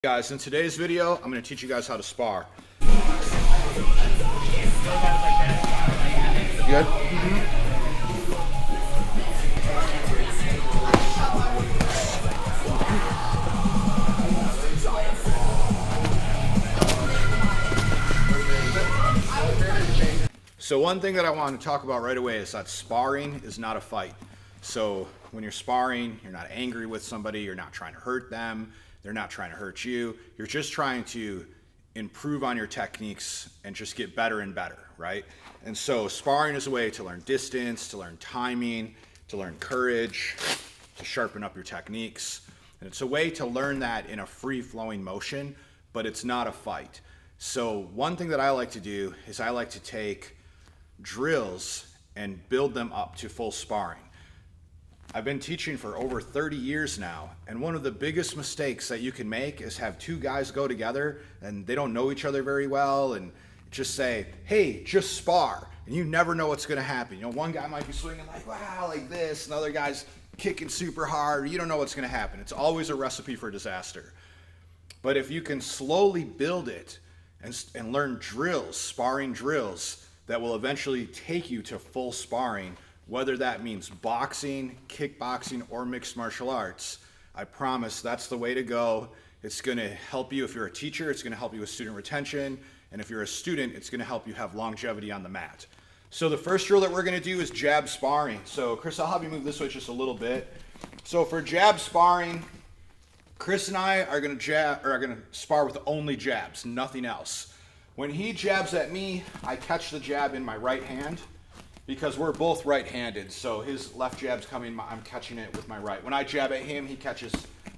Guys, in today's video, I'm going to teach you guys how to spar. Good? So one thing that I want to talk about right away is that sparring is not a fight. So when you're sparring, you're not angry with somebody, you're not trying to hurt them, they're not trying to hurt you. You're just trying to improve on your techniques and just get better and better, right? And so sparring is a way to learn distance, to learn timing, to learn courage, to sharpen up your techniques. And it's a way to learn that in a free-flowing motion, but it's not a fight. So one thing that I like to do is I like to take drills and build them up to full sparring. I've been teaching for over 30 years now, and one of the biggest mistakes that you can make is have two guys go together and they don't know each other very well and just say, hey, just spar, and you never know what's gonna happen. You know, one guy might be swinging like, wow, like this, and the other guy's kicking super hard. You don't know what's gonna happen. It's always a recipe for disaster. But if you can slowly build it and learn drills, sparring drills, that will eventually take you to full sparring, whether that means boxing, kickboxing, or mixed martial arts, I promise that's the way to go. It's gonna help you if you're a teacher, it's gonna help you with student retention, and if you're a student, it's gonna help you have longevity on the mat. So the first drill that we're gonna do is jab sparring. So Chris, I'll have you move this way just a little bit. So for jab sparring, Chris and I are gonna spar with only jabs, nothing else. When he jabs at me, I catch the jab in my right hand, because we're both right-handed, so his left jab's coming, I'm catching it with my right. When I jab at him, he catches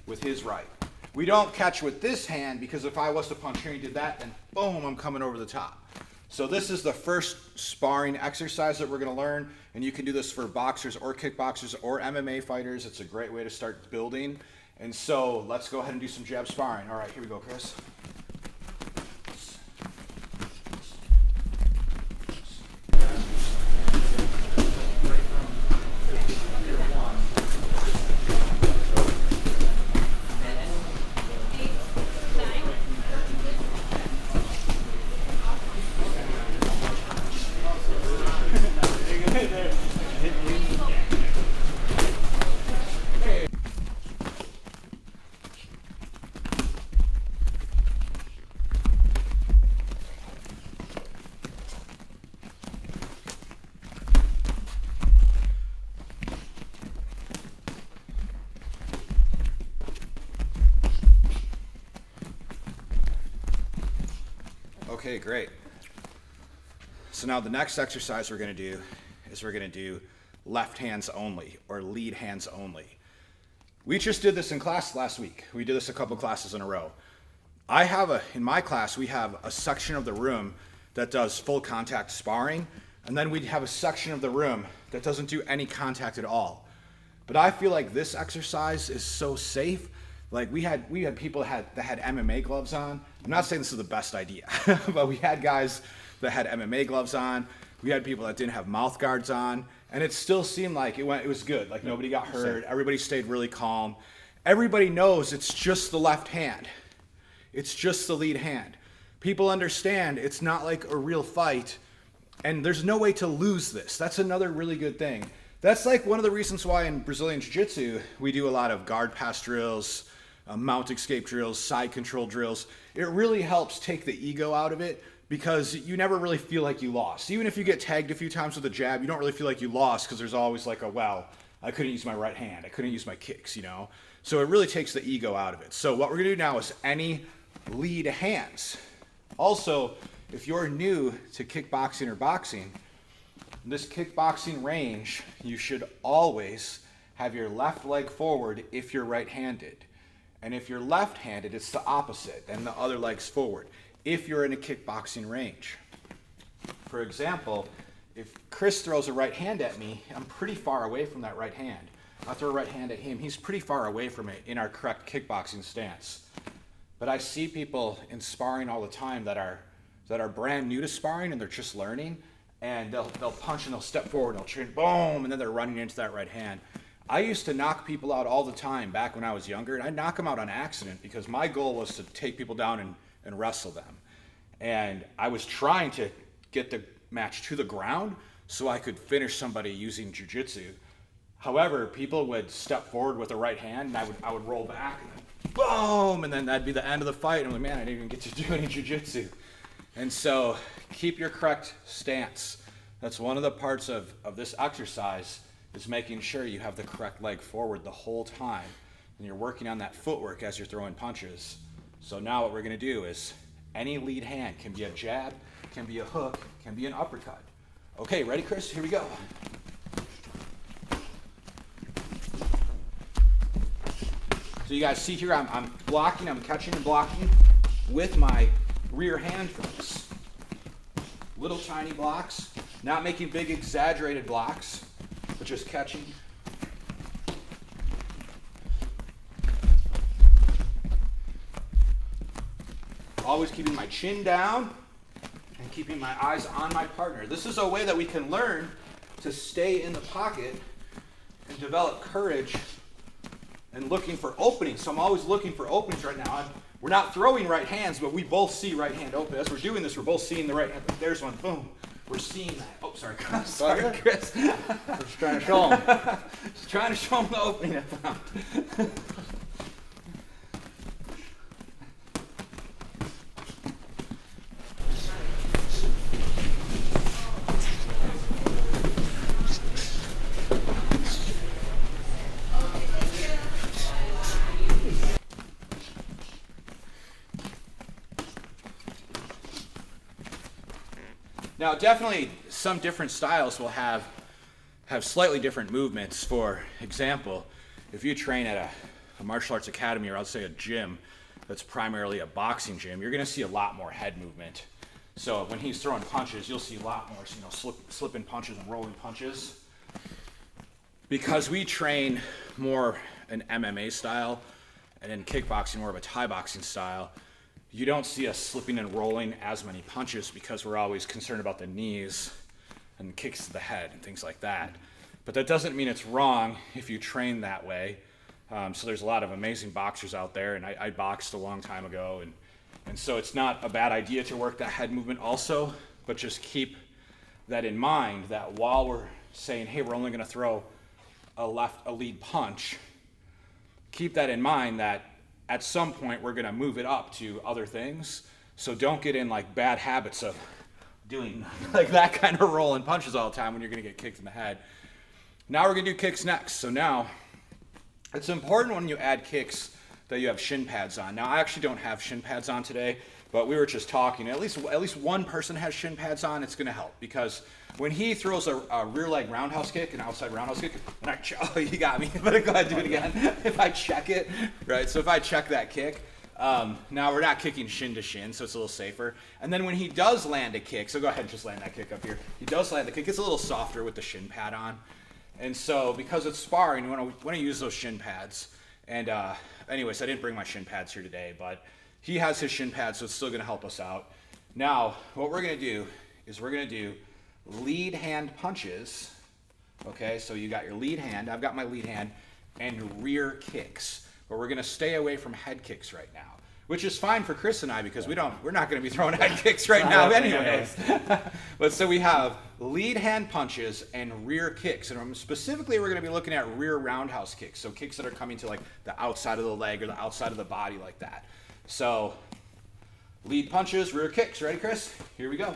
with his right. We don't catch with this hand, because if I was to punch here and he did that, then boom, I'm coming over the top. So this is the first sparring exercise that we're gonna learn, and you can do this for boxers or kickboxers or MMA fighters. It's a great way to start building. And so let's go ahead and do some jab sparring. All right, here we go, Chris. Okay, great. So now the next exercise we're gonna do is we're gonna do left hands only, or lead hands only. We just did this in class last week. We did this a couple classes in a row. In my class, we have a section of the room that does full contact sparring, and then we have a section of the room that doesn't do any contact at all. But I feel like this exercise is so safe. Like we had people that had MMA gloves on. I'm not saying this is the best idea, but we had guys that had MMA gloves on. We had people that didn't have mouth guards on, and it still seemed like it was good. Like nobody got hurt. Everybody stayed really calm. Everybody knows it's just the left hand. It's just the lead hand. People understand it's not like a real fight, and there's no way to lose this. That's another really good thing. That's like one of the reasons why in Brazilian Jiu-Jitsu we do a lot of guard pass drills, mount escape drills, side control drills. It really helps take the ego out of it, because you never really feel like you lost. Even if you get tagged a few times with a jab, you don't really feel like you lost, because there's always like well, I couldn't use my right hand, I couldn't use my kicks, you know? So it really takes the ego out of it. So what we're gonna do now is any lead hands. Also, if you're new to kickboxing or boxing, in this kickboxing range, you should always have your left leg forward if you're right-handed. And if you're left-handed, it's the opposite, and the other leg's forward, if you're in a kickboxing range. For example, if Chris throws a right hand at me, I'm pretty far away from that right hand. I throw a right hand at him, he's pretty far away from it in our correct kickboxing stance. But I see people in sparring all the time that are brand new to sparring and they're just learning, and they'll punch and they'll step forward and they'll train, boom, and then they're running into that right hand. I used to knock people out all the time back when I was younger, and I'd knock them out on accident because my goal was to take people down and wrestle them. And I was trying to get the match to the ground so I could finish somebody using jiu-jitsu. However, people would step forward with a right hand, and I would roll back, and then boom, and then that'd be the end of the fight. And I'm like, man, I didn't even get to do any jiu-jitsu. And so keep your correct stance. That's one of the parts of this exercise, is making sure you have the correct leg forward the whole time. And you're working on that footwork as you're throwing punches. So now what we're gonna do is, any lead hand can be a jab, can be a hook, can be an uppercut. Okay, ready, Chris? Here we go. So you guys see here, I'm blocking, I'm catching and blocking with my rear hand for this. Little tiny blocks, not making big exaggerated blocks, but just catching. Always keeping my chin down and keeping my eyes on my partner. This is a way that we can learn to stay in the pocket and develop courage and looking for openings. So I'm always looking for openings right now. We're not throwing right hands, but we both see right hand open. As we're doing this, we're both seeing the right hand. There's one, boom. We're seeing that. Oh, sorry, Chris. Sorry, Chris. Just trying to show him. Just trying to show him the opening I found. Now, definitely some different styles will have slightly different movements. For example, if you train at a martial arts academy, or I'll say a gym that's primarily a boxing gym, you're going to see a lot more head movement. So when he's throwing punches, you'll see a lot more, slipping punches and rolling punches. Because we train more an MMA style, and in kickboxing more of a Thai boxing style, you don't see us slipping and rolling as many punches because we're always concerned about the knees and kicks to the head and things like that. But that doesn't mean it's wrong if you train that way. So there's a lot of amazing boxers out there, and I boxed a long time ago, and so it's not a bad idea to work that head movement also, but just keep that in mind, that while we're saying, hey, we're only gonna throw a lead punch, keep that in mind that at some point we're going to move it up to other things. So don't get in like bad habits of doing like that kind of rolling punches all the time when you're going to get kicked in the head. Now we're going to do kicks next. So now it's important when you add kicks that you have shin pads on. Now I actually don't have shin pads on today, but we were just talking. At least one person has shin pads on. It's going to help, because when he throws a rear leg roundhouse kick, an outside roundhouse kick, and oh, you got me, but go ahead, do it again. If I check it, right? So if I check that kick, now we're not kicking shin to shin, so it's a little safer. And then when he does land a kick, so go ahead and just land that kick up here. He does land the kick. It's a little softer with the shin pad on. And so because it's sparring, you want to use those shin pads. And anyways, I didn't bring my shin pads here today, but he has his shin pads, so it's still going to help us out. Now, what we're going to do is we're going to do lead hand punches. Okay, so you got your lead hand, I've got my lead hand, and rear kicks. But we're going to stay away from head kicks right now, which is fine for Chris and I, because we're not going to be throwing head kicks right now anyways. But so we have lead hand punches and rear kicks, and specifically we're going to be looking at rear roundhouse kicks, so kicks that are coming to like the outside of the leg or the outside of the body like that. So lead punches, rear kicks. Ready, Chris? Here we go.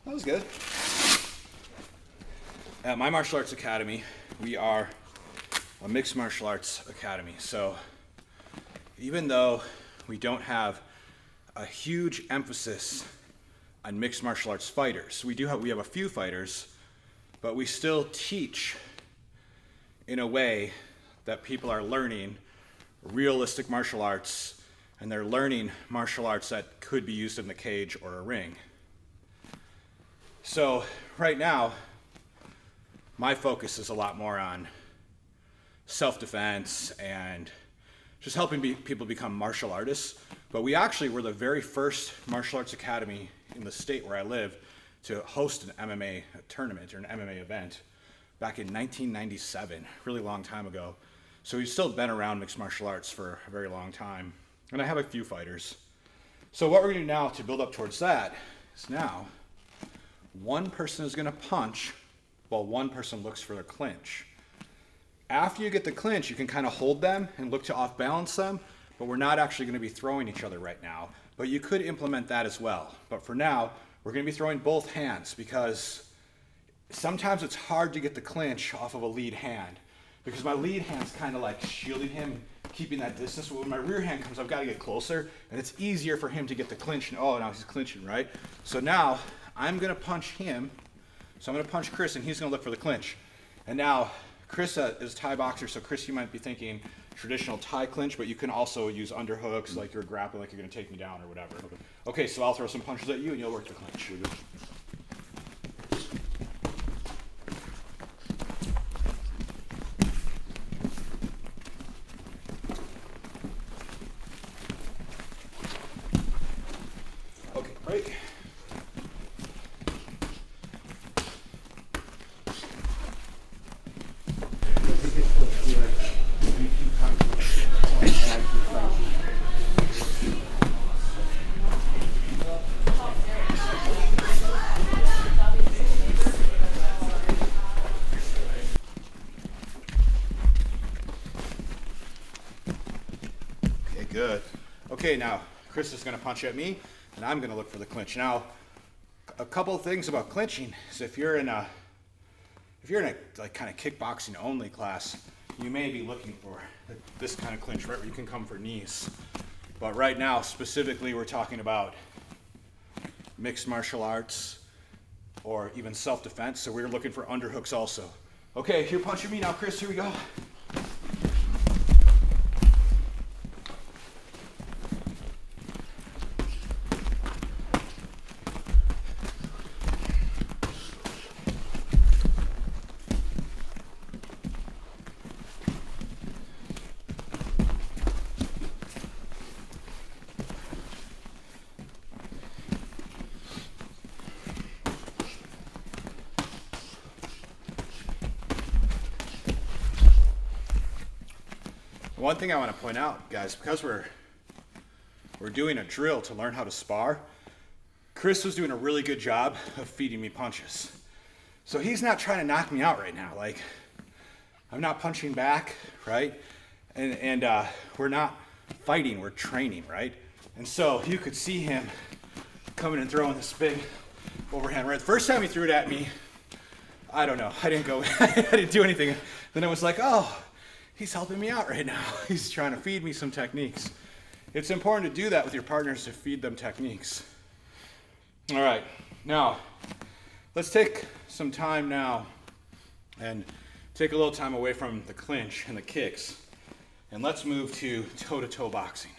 That was good. At my martial arts academy, we are a mixed martial arts academy. So even though we don't have a huge emphasis on mixed martial arts fighters. We have a few fighters, but we still teach in a way that people are learning realistic martial arts, and they're learning martial arts that could be used in the cage or a ring. So right now, my focus is a lot more on self-defense and just helping people become martial artists. But we actually were the very first martial arts academy in the state where I live to host an MMA tournament or an MMA event back in 1997, really long time ago. So we've still been around mixed martial arts for a very long time. And I have a few fighters. So what we're gonna do now to build up towards that is now one person is gonna punch while one person looks for the clinch. After you get the clinch, you can kind of hold them and look to off balance them, but we're not actually gonna be throwing each other right now. But you could implement that as well. But for now, we're gonna be throwing both hands because sometimes it's hard to get the clinch off of a lead hand because my lead hand's kind of like shielding him, keeping that distance. But when my rear hand comes, I've got to get closer, and it's easier for him to get the clinch. Oh, now he's clinching, right? So now I'm gonna punch him. So I'm gonna punch Chris, and he's gonna look for the clinch. And now Chris is a Thai boxer, so Chris, you might be thinking traditional Thai clinch, but you can also use underhooks, like you're grappling, like you're gonna take me down or whatever. Okay, so I'll throw some punches at you, and you'll work the clinch. Okay, break. Good. Okay, now Chris is going to punch at me, and I'm going to look for the clinch. Now, a couple of things about clinching is if you're in a like kind of kickboxing only class, you may be looking for this kind of clinch, right, where you can come for knees. But right now, specifically, we're talking about mixed martial arts or even self-defense. So we're looking for underhooks also. Okay, you're punching me now, Chris. Here we go. One thing I want to point out, guys, because we're doing a drill to learn how to spar, Chris was doing a really good job of feeding me punches. So he's not trying to knock me out right now. Like, I'm not punching back, right? And we're not fighting, we're training, right? And so you could see him coming and throwing this big overhand right. The first time he threw it at me, I don't know, I didn't do anything. Then I was like, oh, he's helping me out right now. He's trying to feed me some techniques. It's important to do that with your partners, to feed them techniques. All right, now let's take some time now and take a little time away from the clinch and the kicks, and let's move to toe-to-toe boxing.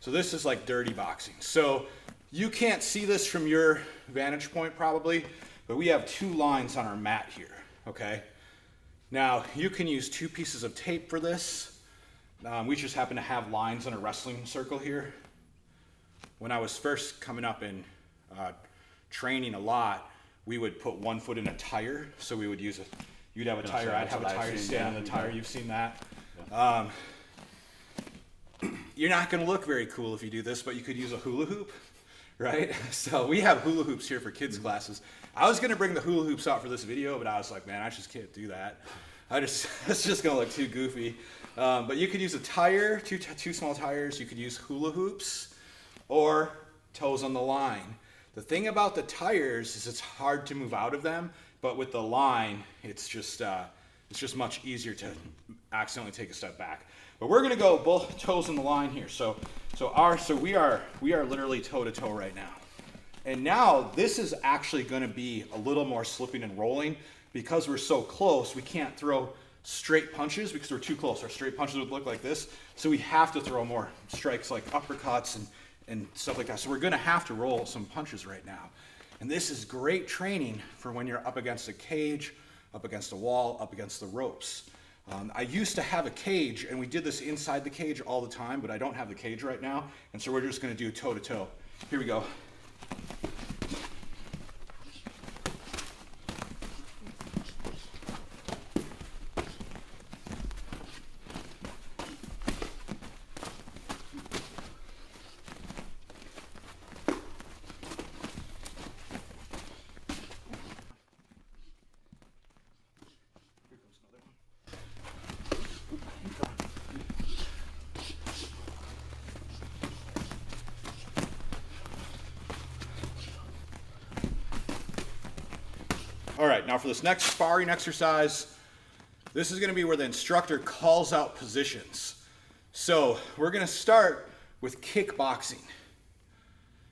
So this is like dirty boxing. So you can't see this from your vantage point probably, but we have two lines on our mat here, okay? Now, you can use 2 pieces of tape for this. We just happen to have lines in a wrestling circle here. When I was first coming up and training a lot, we would put one foot in a tire. So we would use you'd have a tire, I'd have a tire, stand on the tire. You've seen that. Yeah. You're not gonna look very cool if you do this, but you could use a hula hoop, right? So we have hula hoops here for kids' classes. I was gonna bring the hula hoops out for this video, but I was like, man, I just can't do that. It's just gonna look too goofy. But you could use a tire, two small tires. You could use hula hoops or toes on the line. The thing about the tires is it's hard to move out of them, but with the line, it's just much easier to accidentally take a step back. But we're gonna go both toes on the line here. So we are literally toe to toe right now. And now this is actually going to be a little more slipping and rolling because we're so close. We can't throw straight punches because we're too close. Our straight punches would look like this. So we have to throw more strikes like uppercuts and stuff like that. So we're going to have to roll some punches right now. And this is great training for when you're up against a cage, up against a wall, up against the ropes. I used to have a cage, and we did this inside the cage all the time, but I don't have the cage right now, and so we're just going to do toe-to-toe. Here we go. All right, now for this next sparring exercise, this is going to be where the instructor calls out positions. So we're going to start with kickboxing.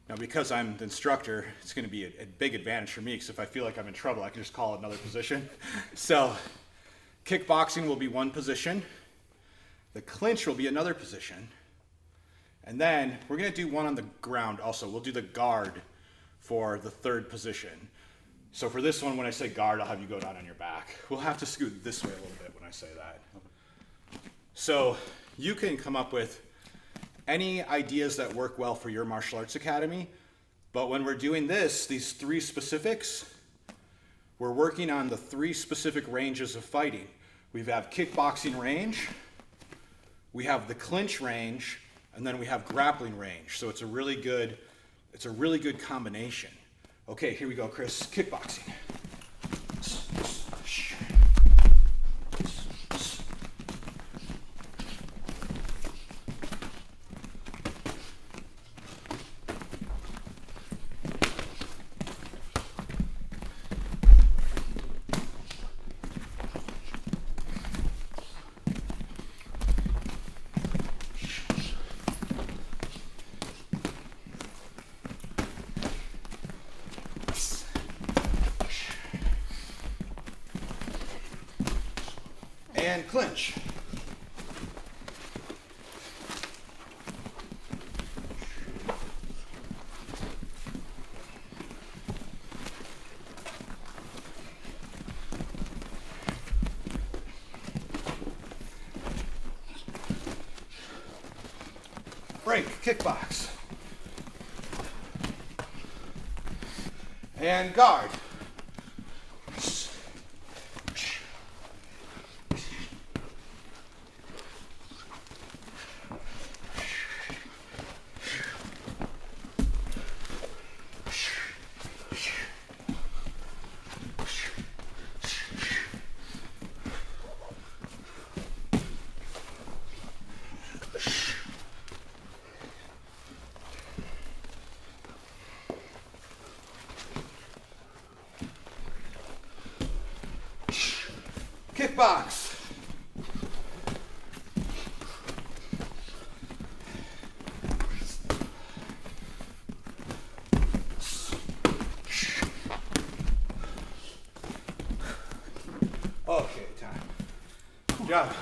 Now because I'm the instructor, it's going to be a big advantage for me because if I feel like I'm in trouble, I can just call another position. So kickboxing will be one position. The clinch will be another position. And then we're going to do one on the ground also. We'll do the guard for the third position. So for this one, when I say guard, I'll have you go down on your back. We'll have to scoot this way a little bit when I say that. So you can come up with any ideas that work well for your martial arts academy. But when we're doing this, these three specifics, we're working on the three specific ranges of fighting. We have kickboxing range, we have the clinch range, and then we have grappling range. So it's a really good combination. Okay, here we go, Chris. Kickboxing. And clinch. Break, kickbox. And guard. Kickbox. Okay, time. Good job.